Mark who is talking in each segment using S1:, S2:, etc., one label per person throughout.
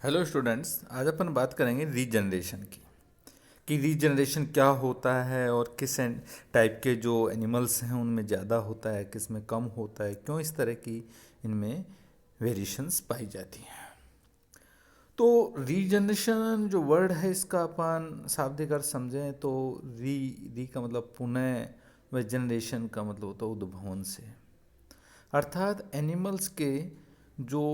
S1: Hello students, आज अपन बात करेंगे रीजनरेशन की कि रीजनरेशन क्या होता है और किस टाइप के जो एनिमल्स हैं उनमें ज़्यादा होता है, किस में कम होता है, क्यों इस तरह की इनमें वेरिएशंस पाई जाती हैं। तो रीजनरेशन जो वर्ड है इसका अपन शाब्दिक अर्थ समझें तो री का मतलब पुनः व जनरेशन का मतलब होता है उद्भवन से, अर्थात एनिमल्स के जो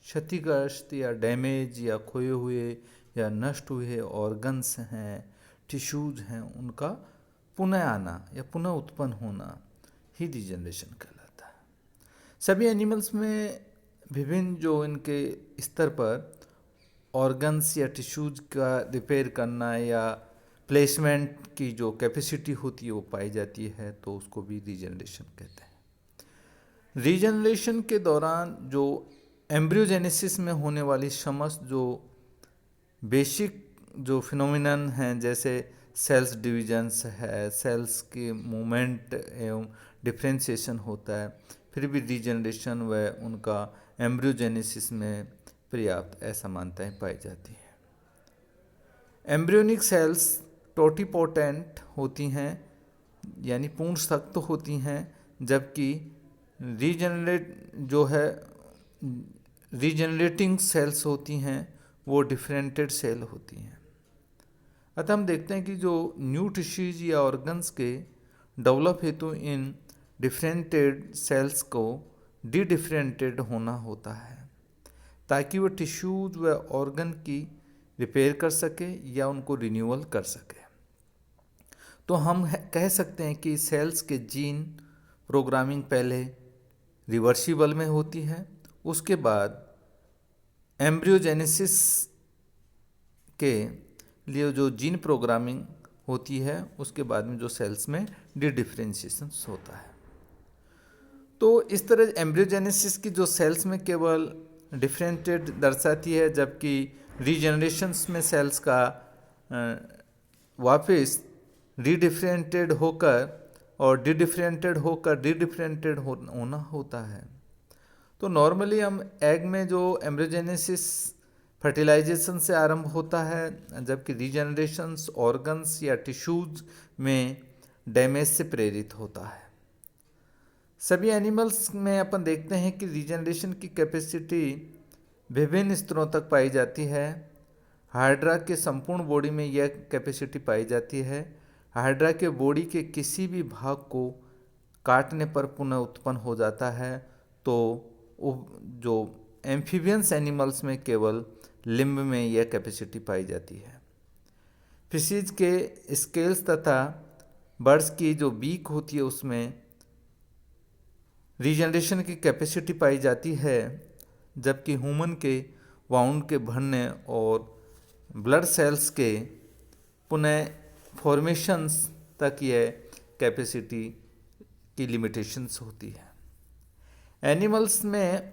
S1: क्षतिग्रस्त या डैमेज या खोए हुए या नष्ट हुए ऑर्गन्स हैं, टिश्यूज हैं, उनका पुनः आना या पुनः उत्पन्न होना ही रीजनरेशन कहलाता है। सभी एनिमल्स में विभिन्न जो इनके स्तर पर ऑर्गन्स या टिश्यूज का रिपेयर करना या प्लेसमेंट की जो कैपेसिटी होती है वो पाई जाती है, तो उसको भी रीजनरेशन कहते हैं। रीजनरेशन के दौरान जो एम्ब्रियोजेनेसिस में होने वाली समस्त जो बेसिक जो फिनोमिनन हैं, जैसे सेल्स डिविजन्स है, सेल्स के मूवमेंट एवं डिफ्रेंशिएशन होता है, फिर भी रीजनरेशन व उनका एम्ब्रियोजेनेसिस में पर्याप्त असमानताएं पाई जाती हैं। एम्ब्रियोनिक सेल्स टोटिपोटेंट होती हैं यानी पूर्ण सख्त होती हैं, जबकि रीजनरेटिंग सेल्स होती हैं वो डिफरेंटेड सेल होती हैं। अतः हम देखते हैं कि जो न्यू टिश्यूज या ऑर्गन्स के डेवलप हेतु इन डिफरेंटेड सेल्स को डिफरेंटेड होना होता है, ताकि वो टिश्यूज व ऑर्गन की रिपेयर कर सके या उनको रिन्यूअल कर सके। तो हम कह सकते हैं कि सेल्स के जीन प्रोग्रामिंग पहले रिवर्सिबल में होती है, उसके बाद एम्ब्रियोजेनेसिस के लिए जो जीन प्रोग्रामिंग होती है, उसके बाद में जो सेल्स में डिफरेंशिएशन होता है। तो इस तरह एम्ब्रियोजेनेसिस की जो सेल्स में केवल डिफरेंटेड दर्शाती है, जबकि रीजनरेशंस में सेल्स का वापस रीडिफरेंटेड होकर और डिफरेंटेड होना होता है। तो नॉर्मली हम एग में जो एम्ब्रियोजेनेसिस फर्टिलाइजेशन से आरंभ होता है, जबकि रीजनरेशंस ऑर्गन्स या टिश्यूज में डैमेज से प्रेरित होता है। सभी एनिमल्स में अपन देखते हैं कि रीजनरेशन की कैपेसिटी विभिन्न स्तरों तक पाई जाती है। हाइड्रा के संपूर्ण बॉडी में यह कैपेसिटी पाई जाती है। हाइड्रा के बॉडी के किसी भी भाग को काटने पर पुनः उत्पन्न हो जाता है, तो जो एम्फीबियंस एनिमल्स में केवल लिम्ब में यह कैपेसिटी पाई जाती है। फिशीज के स्केल्स तथा बर्ड्स की जो बीक होती है उसमें रीजनरेशन की कैपेसिटी पाई जाती है, जबकि ह्यूमन के वाउंड के भरने और ब्लड सेल्स के पुनः फॉर्मेशंस तक यह कैपेसिटी की लिमिटेशंस होती है। एनिमल्स में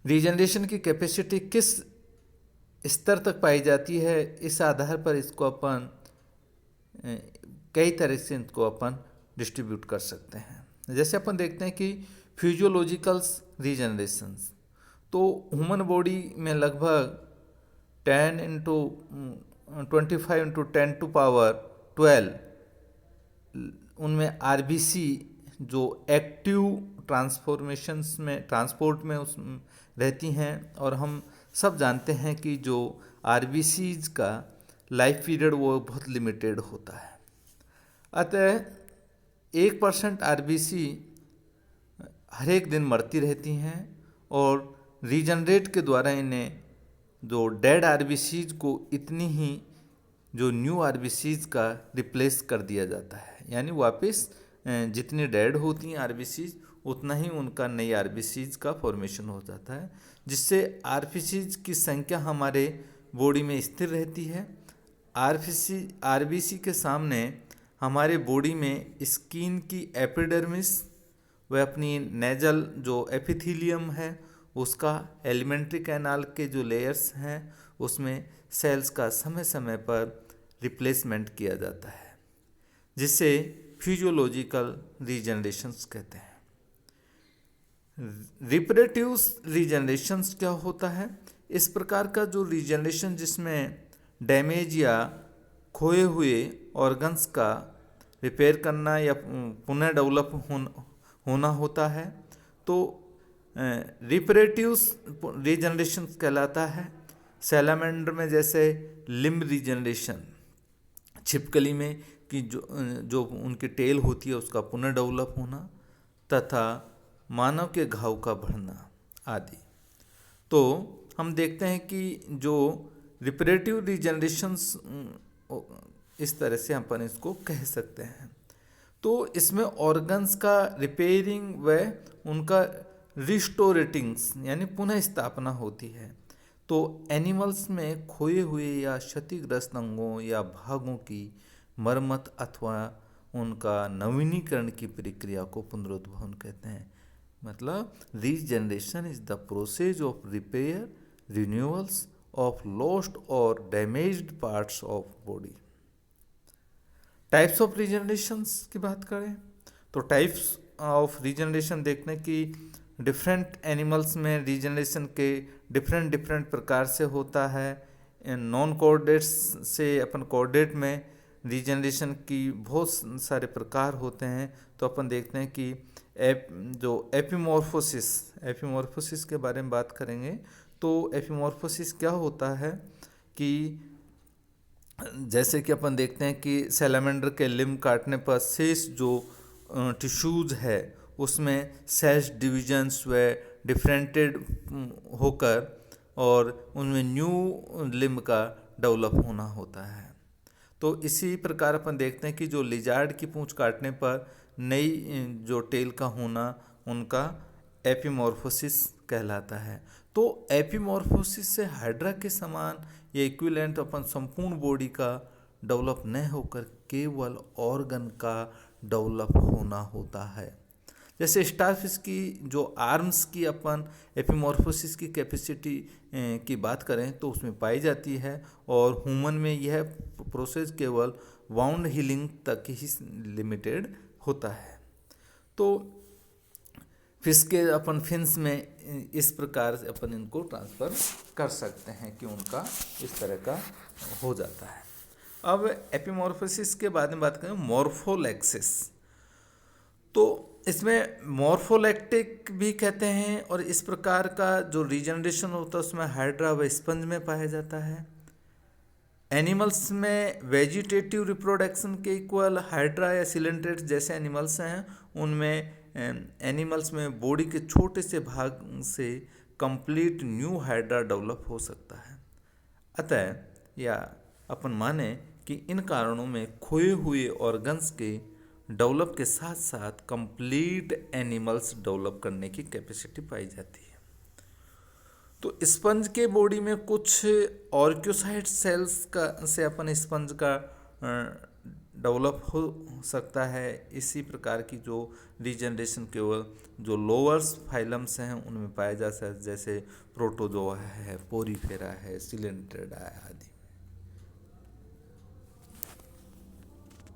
S1: रीजनरेशन की कैपेसिटी किस स्तर तक पाई जाती है, इस आधार पर इसको अपन कई तरह से इनको अपन डिस्ट्रीब्यूट कर सकते हैं। जैसे अपन देखते हैं कि फिजियोलॉजिकल रीजनरेशंस, तो ह्यूमन बॉडी में लगभग 10 × 25 × 10⁻12 उनमें आरबीसी जो एक्टिव ट्रांसपोर्ट में उस रहती हैं, और हम सब जानते हैं कि जो आरबीसीज का लाइफ पीरियड वो बहुत लिमिटेड होता है। अतः 1% आरबीसी हर एक दिन मरती रहती हैं, और रीजनरेट के द्वारा इन्हें जो डेड आरबीसीज को इतनी ही जो न्यू आरबीसीज का रिप्लेस कर दिया जाता है, यानी वापस जितनी डेड होती हैं आरबीसीज उतना ही उनका नई आरबीसीज का फॉर्मेशन हो जाता है, जिससे आरबीसीज की संख्या हमारे बॉडी में स्थिर रहती है। आरबीसी के सामने हमारे बॉडी में स्किन की एपिडर्मिस व अपनी नेजल जो एपिथेलियम है उसका, एलिमेंट्री कैनाल के जो लेयर्स हैं उसमें सेल्स का समय समय पर रिप्लेसमेंट किया जाता है, जिसे फिजियोलॉजिकल रीजनरेशंस कहते हैं। रिपरेटिव रीजनरेशन क्या होता है? इस प्रकार का जो रीजनरेशन जिसमें डैमेज या खोए हुए ऑर्गन्स का रिपेयर करना या पुनः डेवलप होना होता है, तो रिपरेटिव रीजनरेशन कहलाता है। सैलामेंडर में जैसे लिम्ब रीजनरेशन, छिपकली में कि जो उनकी टेल होती है उसका पुनः डेवलप होना, तथा मानव के घाव का बढ़ना आदि। तो हम देखते हैं कि जो रिपरेटिव रीजनरेशंस, इस तरह से अपन इसको कह सकते हैं। तो इसमें ऑर्गन्स का रिपेयरिंग व उनका रिस्टोरेटिंग्स यानी पुनः स्थापना होती है। तो एनिमल्स में खोए हुए या क्षतिग्रस्त अंगों या भागों की मरम्मत अथवा उनका नवीनीकरण की प्रक्रिया को पुनरुद्धान कहते हैं। मतलब regeneration is the process of repair renewals of lost और damaged parts of body. Types of regenerations की बात करें तो टाइप्स ऑफ रीजनरेशन देखने की डिफरेंट एनिमल्स में रीजनरेशन के डिफरेंट प्रकार से होता है। नॉन कोऑर्डिनेट्स से अपन कोऑर्डिनेट में रीजनरेशन की बहुत सारे प्रकार होते हैं। तो अपन देखते हैं कि जो एपिमॉर्फोसिस के बारे में बात करेंगे तो एपिमॉर्फोसिस क्या होता है कि जैसे कि अपन देखते हैं कि सैलामेंडर के लिम्ब काटने पर शेष जो टिश्यूज है उसमें सेल्स डिविजन्स व डिफरेंटेड होकर और उनमें न्यू लिम्ब का डेवलप होना होता है। तो इसी प्रकार अपन देखते हैं कि जो लिजार्ड की पूंछ काटने पर नई जो टेल का होना उनका एपिमॉर्फोसिस कहलाता है। तो एपिमॉर्फोसिस से हाइड्रा के समान या इक्विवेलेंट अपन संपूर्ण बॉडी का डेवलप न होकर केवल ऑर्गन का डेवलप होना होता है। जैसे स्टारफिश की जो आर्म्स की अपन एपिमॉर्फोसिस की कैपेसिटी की बात करें तो उसमें पाई जाती है, और ह्यूमन में यह प्रोसेस केवल वाउंड हीलिंग तक ही लिमिटेड होता है। तो फिश के अपन फिन्स में इस प्रकार से अपन इनको ट्रांसफ़र कर सकते हैं कि उनका इस तरह का हो जाता है। अब एपिमॉर्फोसिस के बारे में बात करें मॉर्फोलैक्सिस, तो इसमें मॉर्फोलैक्टिक भी कहते हैं, और इस प्रकार का जो रीजनरेशन होता है उसमें हाइड्रा व स्पंज में पाया जाता है। एनिमल्स में वेजिटेटिव रिप्रोडक्शन के इक्वल हाइड्रा या सिलेंट्रेट्स जैसे एनिमल्स हैं उनमें एनिमल्स में बॉडी के छोटे से भाग से कंप्लीट न्यू हाइड्रा डेवलप हो सकता है। अतः या अपन माने कि इन कारणों में खोए हुए ऑर्गन्स के डेवलप के साथ साथ कंप्लीट एनिमल्स डेवलप करने की कैपेसिटी पाई जाती है। तो स्पंज के बॉडी में कुछ ऑर्क्योसाइट सेल्स का से अपन स्पंज का डेवलप हो सकता है। इसी प्रकार की जो रीजनरेशन केवल जो लोअर्स फाइलम्स हैं उनमें पाया जा सकता है, जैसे प्रोटोजोआ है, पोरीफेरा है, सिलेंट्रेडा आदि।